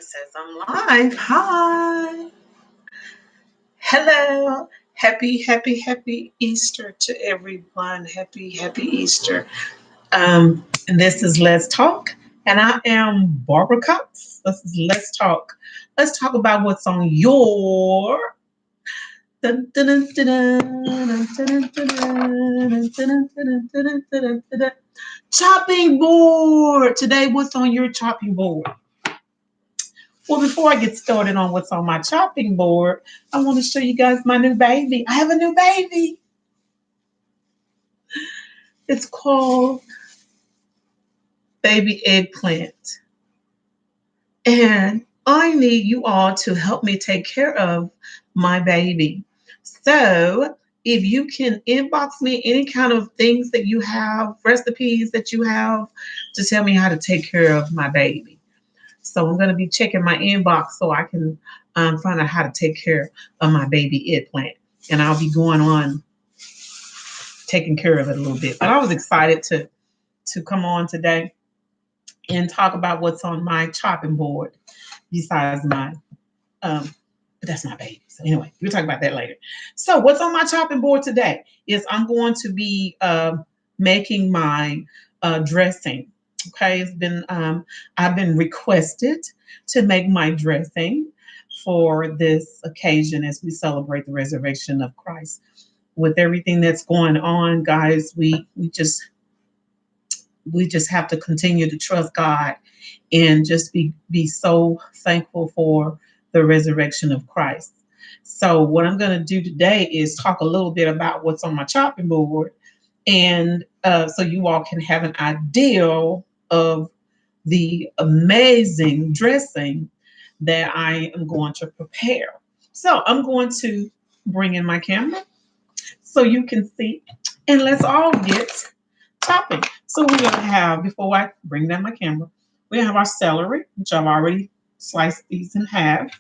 It says I'm live. Hi. Hello. Happy Easter to everyone. Happy Easter. And this is Let's Talk. And I am Barbara Cox. This is Let's Talk. Let's talk about what's on your chopping board. Today, what's on your chopping board? Well, before I get started on what's on my chopping board, I want to show you guys my new baby. I have a new baby. It's called Baby Eggplant. And I need you all to help me take care of my baby. So, if you can inbox me any kind of things that you have, recipes that you have, to tell me how to take care of my baby. So I'm going to be checking my inbox so I can find out how to take care of my baby eggplant. And I'll be going on taking care of it a little bit. But I was excited to come on today and talk about what's on my chopping board besides my but that's my baby. So anyway, we'll talk about that later. So what's on my chopping board today is I'm going to be making my dressing. Okay, I've been requested to make my dressing for this occasion as we celebrate the resurrection of Christ. With everything that's going on, guys, we just have to continue to trust God and just be so thankful for the resurrection of Christ. So what I'm going to do today is talk a little bit about what's on my chopping board, and so you all can have an idea of the amazing dressing that I am going to prepare. So I'm going to bring in my camera so you can see, and let's all get chopping. So we're going to have, before I bring down my camera, we have our celery, which I've already sliced these in half.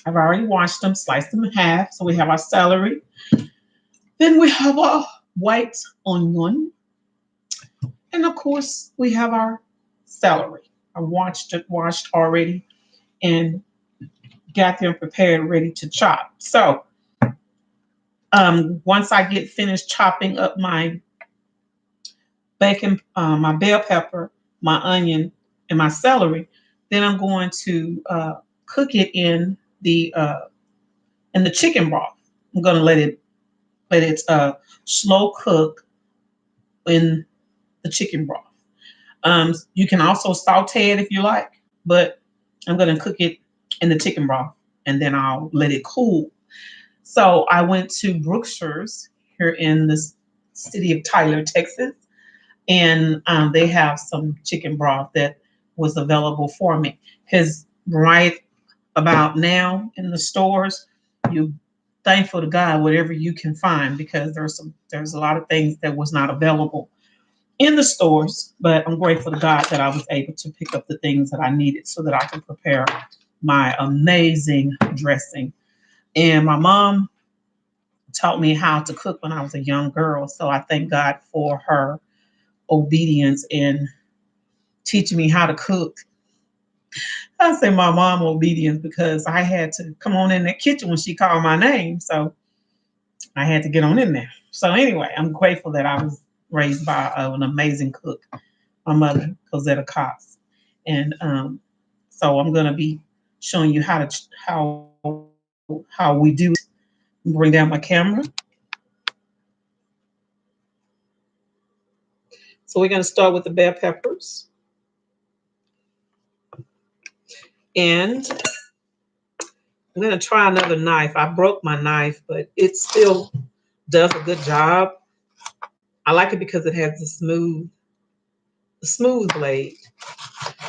I've already washed them, sliced them in half. So we have our celery. Then we have our white onion. And of course, we have our celery. I washed already and got them prepared, ready to chop. So once I get finished chopping up my bacon, my bell pepper, my onion, and my celery, then I'm going to cook it in the chicken broth. I'm going to let it slow cook in the chicken broth. You can also saute it if you like, but I'm going to cook it in the chicken broth and then I'll let it cool. So I went to Brookshires here in the city of Tyler, Texas, and they have some chicken broth that was available for me. Because right about now in the stores, you thankful to God whatever you can find, because there's a lot of things that was not available in the stores, but I'm grateful to God that I was able to pick up the things that I needed so that I can prepare my amazing dressing. And my mom taught me how to cook when I was a young girl, so I thank God for her obedience in teaching me how to cook. I say my mom obedience because I had to come on in the kitchen when she called my name, so I had to get on in there. So anyway, I'm grateful that I was raised by an amazing cook, my mother, Cosetta Cox. And so I'm going to be showing you how we do it. Bring down my camera. So we're going to start with the bell peppers. And I'm going to try another knife. I broke my knife, but it still does a good job. I like it because it has the smooth blade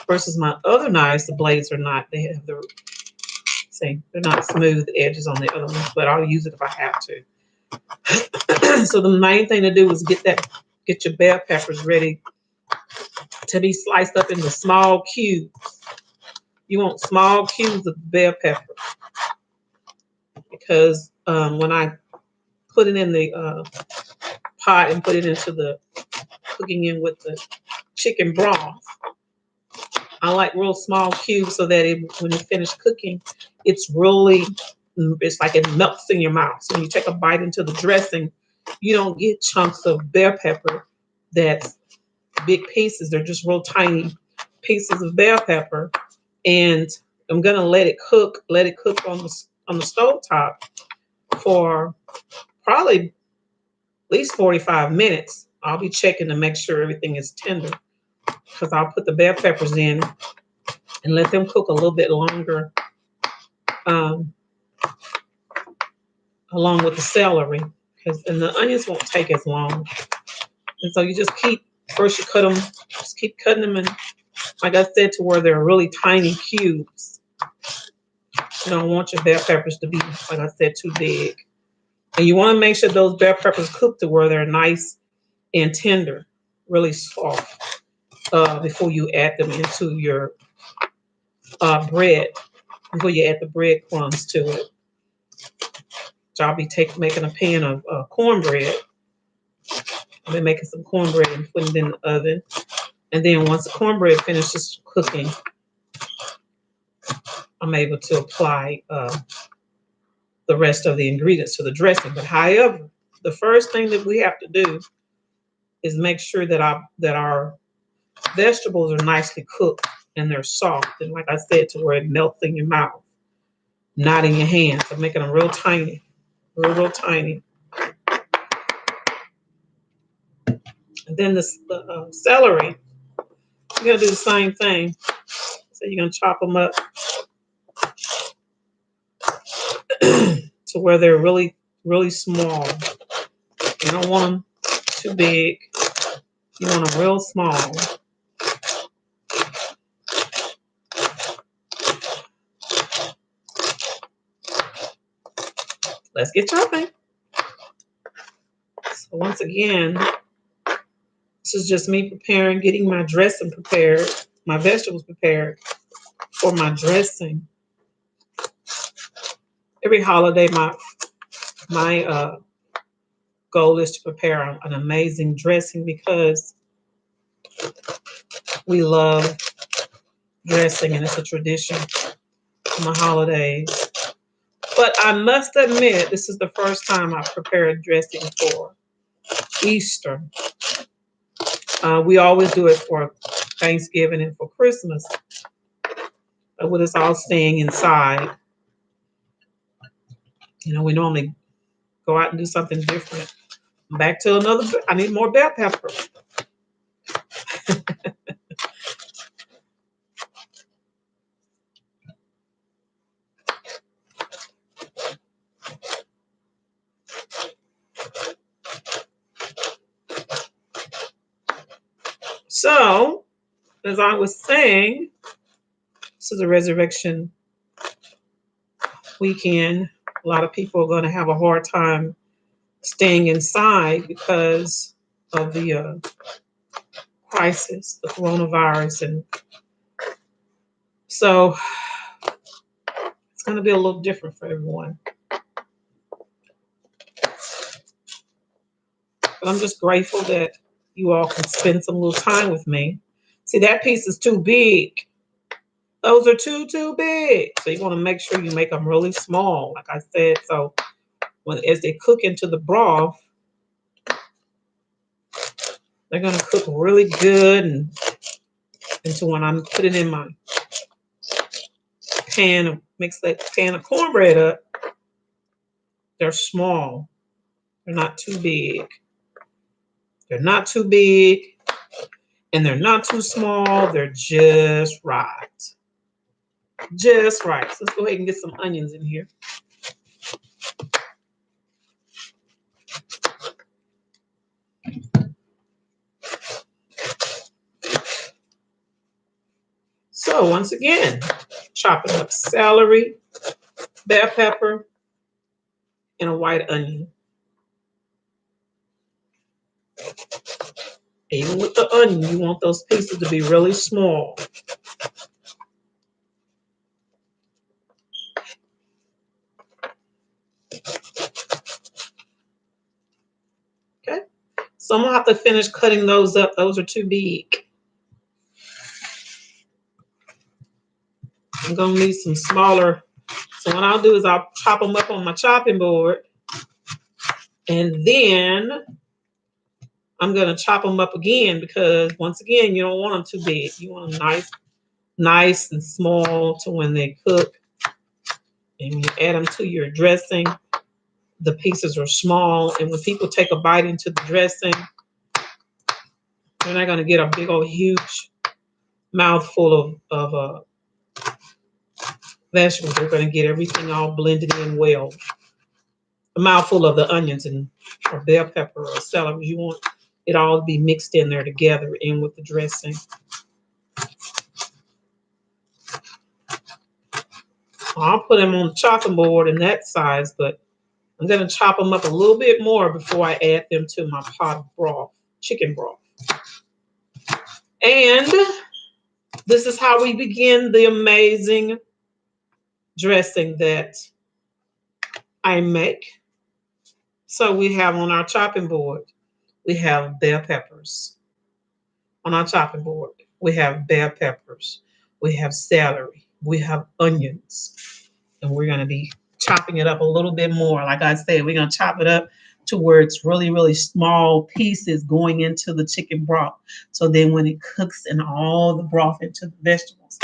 versus my other knives. The blades are not. They have they're not smooth edges on the other ones, but I'll use it if I have to. So the main thing to do is get your bell peppers ready to be sliced up into small cubes. You want small cubes of bell pepper because when I put it in the pot and put it into the cooking in with the chicken broth, I like real small cubes so that when you finish cooking, it's really, it's like it melts in your mouth. So when you take a bite into the dressing, you don't get chunks of bell pepper that's big pieces. They're just real tiny pieces of bell pepper. And I'm gonna let it cook on the stove top for probably at least 45 minutes. I'll be checking to make sure everything is tender because I'll put the bell peppers in and let them cook a little bit longer, um, along with the celery, because and the onions won't take as long. And so you just keep first you cut them, just keep cutting them, and like I said, to where they're really tiny cubes. You don't want your bell peppers to be, like I said, too big. And you want to make sure those bell peppers cook to where they're nice and tender, really soft, before you add them into your bread, before you add the breadcrumbs to it. So I'll be making a pan of cornbread. I've been making some cornbread and putting it in the oven. And then once the cornbread finishes cooking, I'm able to apply the rest of the ingredients to the dressing. But however, the first thing that we have to do is make sure that our vegetables are nicely cooked and they're soft. And like I said, to where it melts in your mouth, not in your hands. I'm making them real tiny, real tiny. And then the celery, you're gonna do the same thing. So you're gonna chop them up to where they're really, really small. You don't want them too big. You want them real small. Let's get chopping. So once again, this is just me preparing, getting my dressing prepared, my vegetables prepared for my dressing. Every holiday, my goal is to prepare an amazing dressing because we love dressing and it's a tradition on the holidays. But I must admit, this is the first time I've prepared dressing for Easter. We always do it for Thanksgiving and for Christmas. But with us all staying inside, we normally go out and do something different. Back to another, I need more bell pepper. So, as I was saying, this is a resurrection weekend. A lot of people are going to have a hard time staying inside because of the crisis, the coronavirus. And so it's going to be a little different for everyone. But I'm just grateful that you all can spend some little time with me. See, that piece is too big. Those are too big. So you want to make sure you make them really small, like I said. So as they cook into the broth, they're going to cook really good and into when I'm putting in my pan, mix that pan of cornbread up. They're small. They're not too big. They're not too big and they're not too small. They're just right. Just right. So let's go ahead and get some onions in here. So once again, chopping up celery, bell pepper, and a white onion. Even with the onion, you want those pieces to be really small. Okay, so I'm gonna have to finish cutting those up. Those are too big. I'm gonna need some smaller. So what I'll do is I'll chop them up on my chopping board, and then I'm gonna chop them up again because once again, you don't want them too big. You want them nice and small to when they cook. And when you add them to your dressing, the pieces are small. And when people take a bite into the dressing, they're not gonna get a big old huge mouthful of vegetables. They're gonna get everything all blended in well. A mouthful of the onions and or bell pepper or celery. You want it all to be mixed in there together in with the dressing. I'll put them on the chopping board in that size, but I'm going to chop them up a little bit more before I add them to my pot of broth, chicken broth. And this is how we begin the amazing dressing that I make. So we have on our chopping board, we have bell peppers. On our chopping board, we have bell peppers, we have celery, we have onions, and we're going to be chopping it up a little bit more. Like I said, we're going to chop it up to where it's really, really small pieces going into the chicken broth. So then when it cooks and all the broth into the vegetables,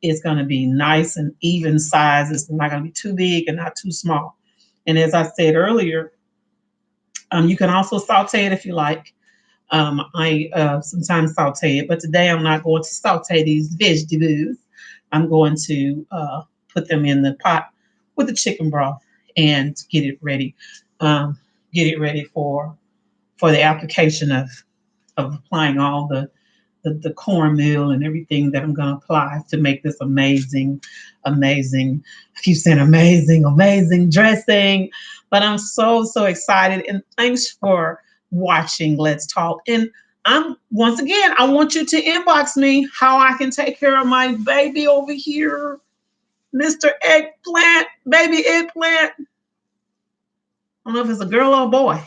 it's going to be nice and even size. It's not going to be too big and not too small. And as I said earlier, you can also saute it if you like. I sometimes saute it, but today I'm not going to saute these vegetables. I'm going to put them in the pot with the chicken broth and get it ready. Get it ready for the application of applying all the cornmeal and everything that I'm going to apply to make this amazing. I keep saying amazing dressing. But I'm so excited. And thanks for watching Let's Talk. And once again, I want you to inbox me how I can take care of my baby over here, Mr. Eggplant, baby eggplant. I don't know if it's a girl or a boy,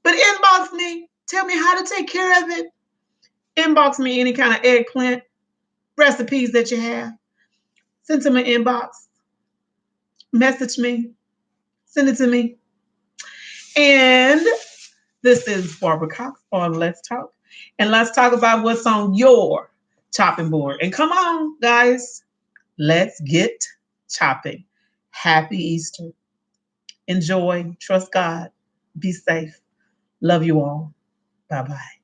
but inbox me. Tell me how to take care of it. Inbox me any kind of eggplant recipes that you have. Send to my inbox. Message me. Send it to me. And this is Barbara Cox on Let's Talk. And let's talk about what's on your chopping board. And come on, guys, let's get chopping. Happy Easter. Enjoy. Trust God. Be safe. Love you all. Bye-bye.